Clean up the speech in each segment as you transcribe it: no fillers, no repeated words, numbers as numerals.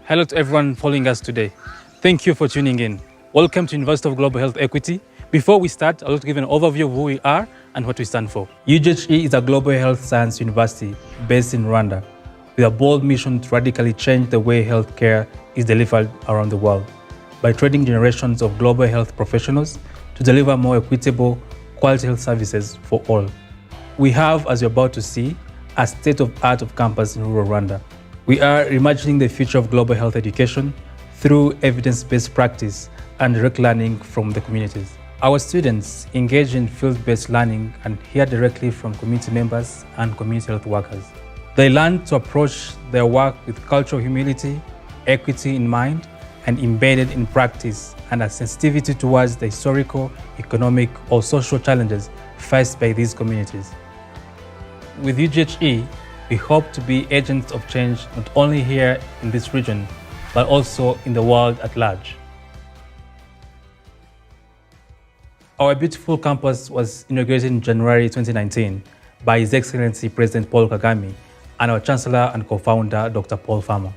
Hello to everyone following us today. Thank you for tuning in. Welcome to University of Global Health Equity. Before we start, I'd like to give an overview of who we are and what we stand for. UGHE is a global health science university based in Rwanda with a bold mission to radically change the way healthcare is delivered around the world by training generations of global health professionals to deliver more equitable, quality health services for all. We have, as you're about to see, a state-of-art of campus in rural Rwanda. We are reimagining the future of global health education through evidence-based practice and direct learning from the communities. Our students engage in field-based learning and hear directly from community members and community health workers. They learn to approach their work with cultural humility, equity in mind, and embedded in practice, and a sensitivity towards the historical, economic, or social challenges faced by these communities. With UGHE, we hope to be agents of change not only here in this region, but also in the world at large. Our beautiful campus was inaugurated in January 2019 by His Excellency President Paul Kagame and our Chancellor and co-founder, Dr. Paul Farmer.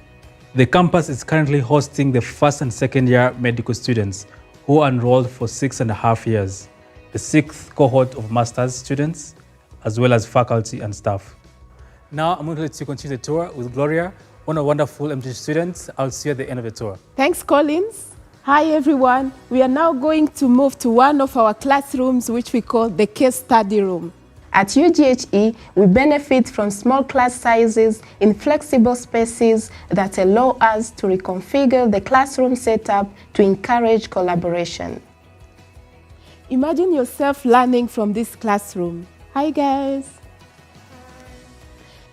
The campus is currently hosting the first and second year medical students who are enrolled for 6.5 years, the 6th cohort of master's students, as well as faculty and staff. Now I'm going to let you continue the tour with Gloria, one of our wonderful MGH students. I'll see you at the end of the tour. Thanks, Collins. Hi, everyone. We are now going to move to one of our classrooms, which we call the case study room. At UGHE, we benefit from small class sizes in flexible spaces that allow us to reconfigure the classroom setup to encourage collaboration. Imagine yourself learning from this classroom. Hi, guys.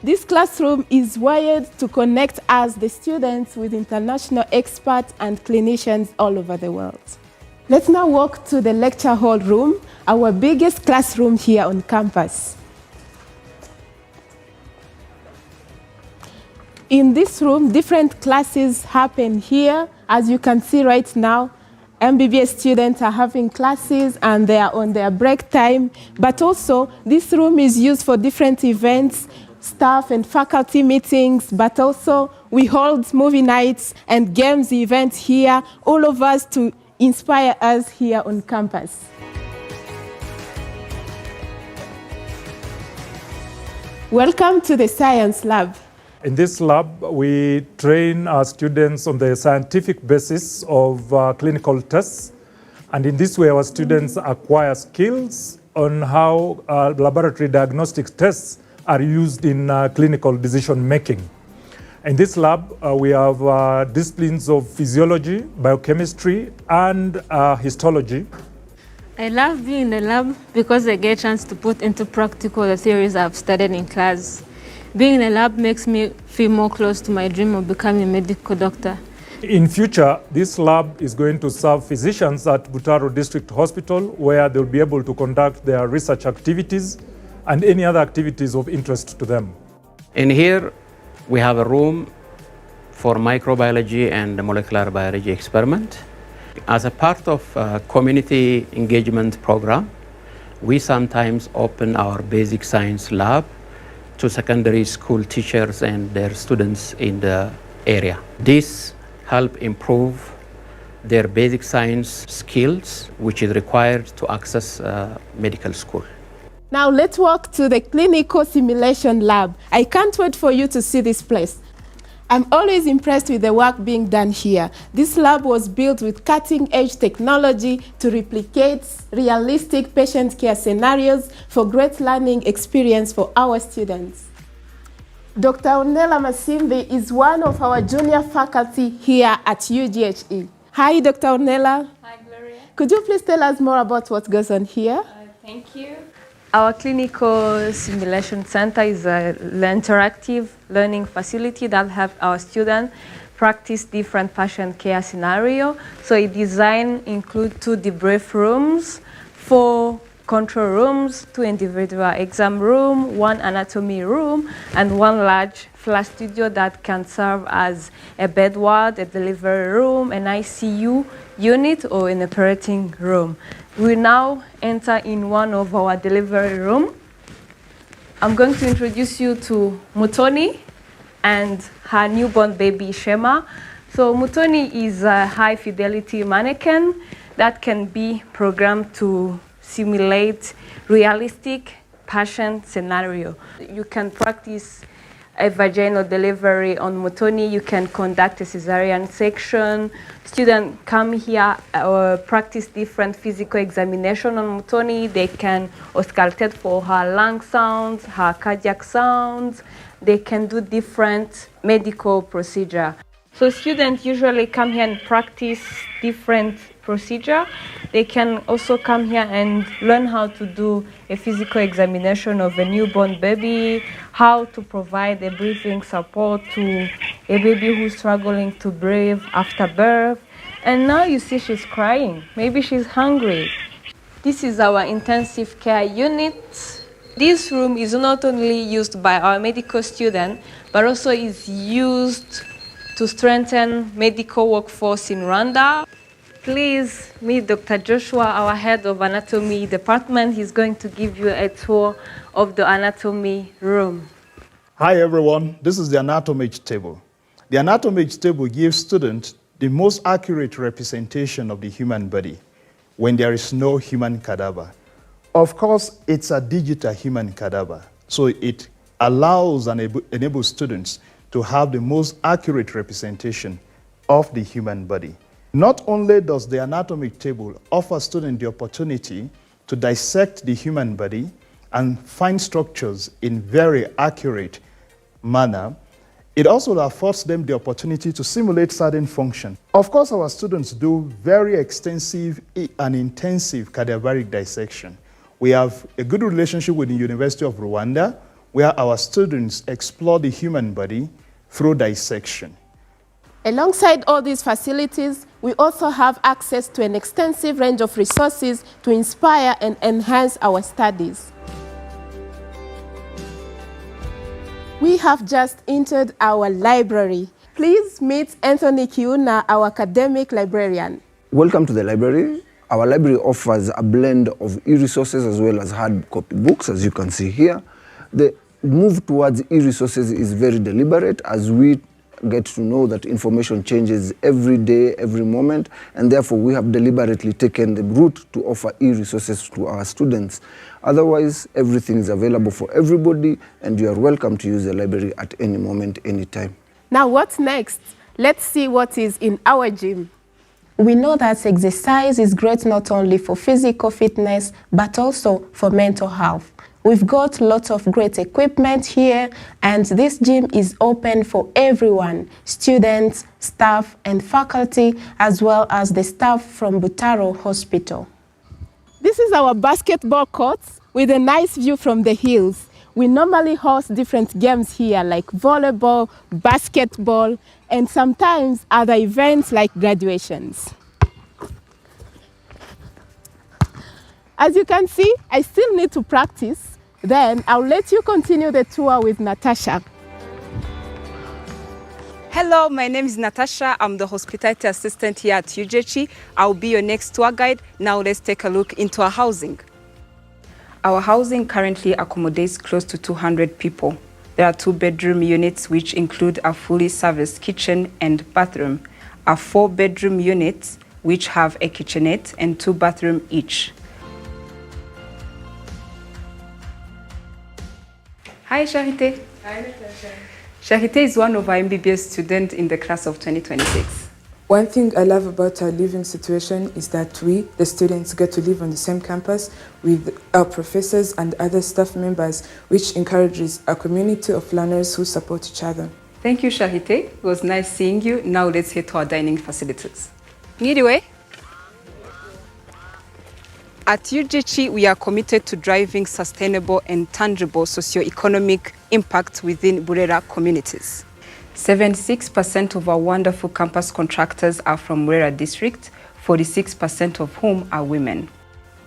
This classroom is wired to connect us, the students, with international experts and clinicians all over the world. Let's now walk to the lecture hall room, our biggest classroom here on campus. In this room, different classes happen here. As you can see right now, MBBS students are having classes and they are on their break time. But also, this room is used for different events, staff and faculty meetings, but also we hold movie nights and games events here, all of us to inspire us here on campus. Welcome to the Science Lab. In this lab, we train our students on the scientific basis of clinical tests. And in this way, our students acquire skills on how laboratory diagnostic tests are used in clinical decision making. In this lab, we have disciplines of physiology, biochemistry, and histology. I love being in the lab because I get a chance to put into practical the theories I've studied in class. Being in the lab makes me feel more close to my dream of becoming a medical doctor. In future, this lab is going to serve physicians at Butaro District Hospital, where they'll be able to conduct their research activities and any other activities of interest to them. In here, we have a room for microbiology and molecular biology experiment. As a part of a community engagement program, we sometimes open our basic science lab to secondary school teachers and their students in the area. This helps improve their basic science skills, which is required to access medical school. Now let's walk to the clinical simulation lab. I can't wait for you to see this place. I'm always impressed with the work being done here. This lab was built with cutting-edge technology to replicate realistic patient care scenarios for great learning experience for our students. Dr. Ornella Masimbi is one of our junior faculty here at UGHE. Hi, Dr. Ornella. Hi, Gloria. Could you please tell us more about what goes on here? Thank you. Our clinical simulation center is an interactive learning facility that helps our students practice different patient care scenarios. So its design includes 2 debrief rooms, 4 control rooms, 2 individual exam rooms, 1 anatomy room, and 1 large flash studio that can serve as a bed ward, a delivery room, an ICU unit, or an operating room. We now enter in one of our delivery rooms. I'm going to introduce you to Mutoni and her newborn baby, Shema. So Mutoni is a high fidelity mannequin that can be programmed to simulate realistic patient scenario. You can practice a vaginal delivery on Mutoni, you can conduct a cesarean section. Students come here or practice different physical examination on Mutoni. They can auscultate for her lung sounds, her cardiac sounds. They can do different medical procedure. So students usually come here and practice different procedure. They can also come here and learn how to do a physical examination of a newborn baby, how to provide a breathing support to a baby who's struggling to breathe after birth. And now you see she's crying. Maybe she's hungry. This is our intensive care unit. This room is not only used by our medical students, but also is used to strengthen medical workforce in Rwanda. Please meet Dr. Joshua, our head of anatomy department. He's going to give you a tour of the anatomy room. Hi everyone, this is the anatomy table. The anatomy table gives students the most accurate representation of the human body when there is no human cadaver. Of course, it's a digital human cadaver, so it allows and enables students to have the most accurate representation of the human body. Not only does the anatomic table offer students the opportunity to dissect the human body and find structures in very accurate manner, it also affords them the opportunity to simulate certain function. Of course, our students do very extensive and intensive cadaveric dissection. We have a good relationship with the University of Rwanda, where our students explore the human body through dissection. Alongside all these facilities, we also have access to an extensive range of resources to inspire and enhance our studies. We have just entered our library. Please meet Anthony Kiuna, our academic librarian. Welcome to the library. Our library offers a blend of e-resources as well as hard copy books, as you can see here. The move towards e-resources is very deliberate, as we get to know that information changes every day, every moment, and therefore we have deliberately taken the route to offer e-resources to our students. Otherwise, everything is available for everybody, and you are welcome to use the library at any moment, any time. Now what's next? Let's see what is in our gym. We know that exercise is great not only for physical fitness, but also for mental health. We've got lots of great equipment here, and this gym is open for everyone, students, staff, and faculty, as well as the staff from Butaro Hospital. This is our basketball court with a nice view from the hills. We normally host different games here like volleyball, basketball, and sometimes other events like graduations. As you can see, I still need to practice. Then I'll let you continue the tour with Natasha. Hello, my name is Natasha. I'm the hospitality assistant here at UGHE. I'll be your next tour guide. Now let's take a look into our housing. Our housing currently accommodates close to 200 people. There are 2-bedroom units which include a fully serviced kitchen and bathroom, a 4-bedroom units which have a kitchenette and 2 bathrooms each. Hi, Charité. Hi, Natasha. Charité is one of our MBBS students in the class of 2026. One thing I love about our living situation is that we, the students, get to live on the same campus with our professors and other staff members, which encourages a community of learners who support each other. Thank you, Charité. It was nice seeing you. Now let's head to our dining facilities. Anyway, at UGHE, we are committed to driving sustainable and tangible socio-economic impact within Burera communities. 76% of our wonderful campus contractors are from Burera district, 46% of whom are women.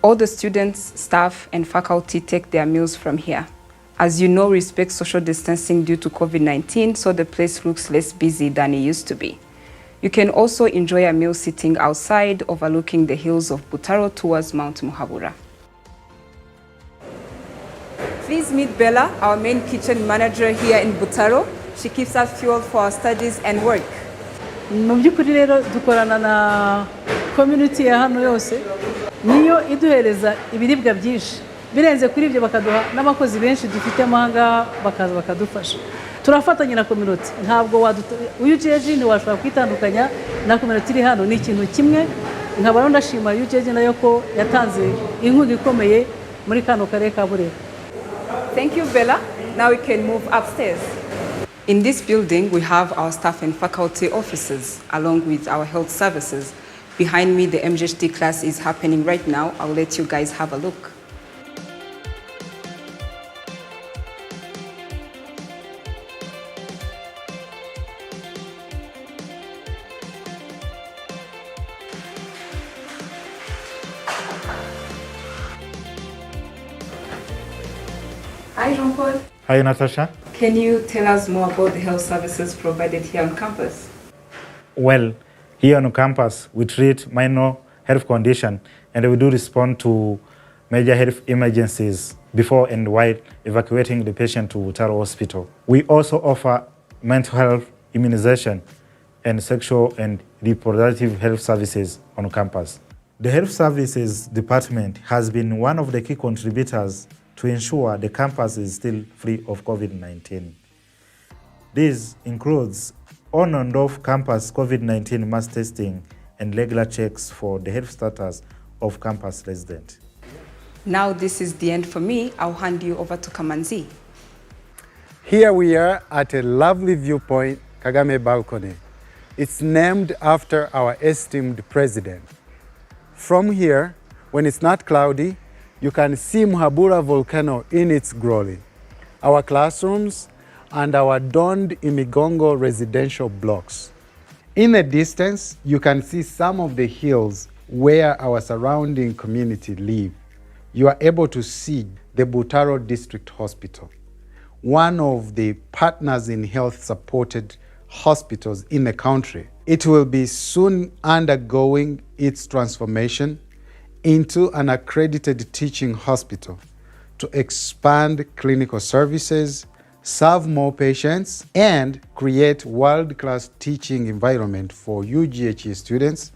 All the students, staff, and faculty take their meals from here. As you know, we respect social distancing due to COVID-19, so the place looks less busy than it used to be. You can also enjoy a meal sitting outside overlooking the hills of Butaro towards Mount Muhabura. Please meet Bella, our main kitchen manager here in Butaro. She keeps us fueled for our studies and work. Mu by'ukuri rero dukorana na community ya hano yose niyo iduhereza ibiribwa byinshi birenze kuri ibyo bakaduha n'abakozi benshi dufite amahanga bakaza bakadufasha. Turafatanya na community, ntabwo UGHE ntiwashobora kwitandukanya na community iri hano, ni ikintu kimwe. Nkaba rero ndashima UGHE nayo ko yatanze inkunga ikomeye muri kano karere ka Burera. Thank you, Bella. Now we can move upstairs. In this building, we have our staff and faculty offices, along with our health services. Behind me, the MGHT class is happening right now. I'll let you guys have a look. Hi, Jean-Paul. Hi, Natasha. Can you tell us more about the health services provided here on campus? Well, here on campus, we treat minor health conditions and we do respond to major health emergencies before and while evacuating the patient to Butaro Hospital. We also offer mental health immunization and sexual and reproductive health services on campus. The Health Services Department has been one of the key contributors to ensure the campus is still free of COVID-19. This includes on and off campus COVID-19 mass testing and regular checks for the health status of campus residents. Now this is the end for me. I'll hand you over to Kamanzi. Here we are at a lovely viewpoint, Kagame Balcony. It's named after our esteemed president. From here, when it's not cloudy, you can see Muhabura volcano in its glory, our classrooms, and our domed Imigongo residential blocks. In the distance, you can see some of the hills where our surrounding community live. You are able to see the Butaro District Hospital, one of the partners in health-supported hospitals in the country. It will be soon undergoing its transformation into an accredited teaching hospital to expand clinical services, serve more patients, and create world-class teaching environment for UGHE students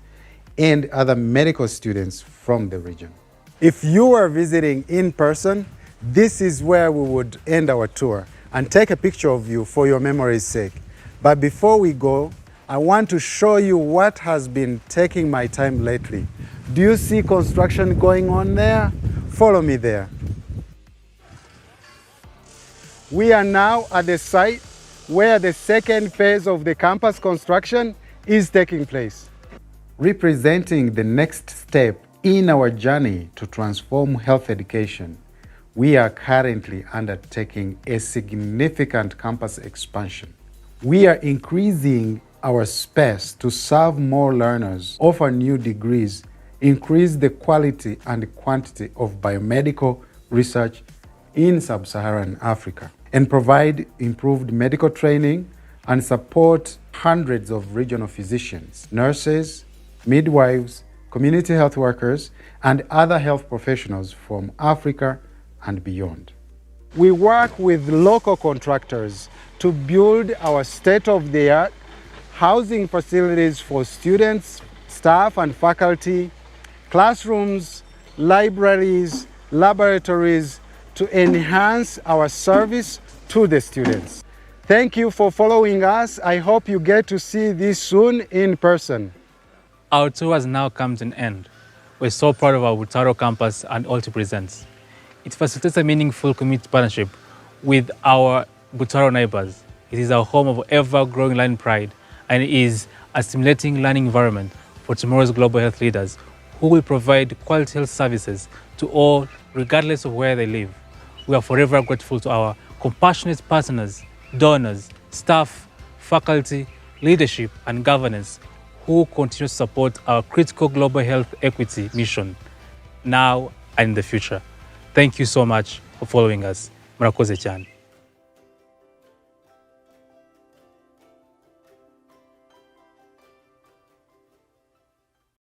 and other medical students from the region. If you are visiting in person, this is where we would end our tour and take a picture of you for your memory's sake. But before we go, I want to show you what has been taking my time lately. Do you see construction going on there? Follow me there. We are now at the site where the second phase of the campus construction is taking place. Representing the next step in our journey to transform health education, we are currently undertaking a significant campus expansion. We are increasing our space to serve more learners, offer new degrees, increase the quality and quantity of biomedical research in sub-Saharan Africa, and provide improved medical training and support hundreds of regional physicians, nurses, midwives, community health workers, and other health professionals from Africa and beyond. We work with local contractors to build our state-of-the-art housing facilities for students, staff, and faculty, classrooms, libraries, laboratories, to enhance our service to the students. Thank you for following us. I hope you get to see this soon in person. Our tour has now come to an end. We're so proud of our Butaro campus and all it presents. It facilitates a meaningful community partnership with our Butaro neighbors. It is our home of ever-growing learning pride, and it is a stimulating learning environment for tomorrow's global health leaders who will provide quality health services to all, regardless of where they live. We are forever grateful to our compassionate partners, donors, staff, faculty, leadership, and governance who continue to support our critical global health equity mission now and in the future. Thank you so much for following us. Murakoze cyane.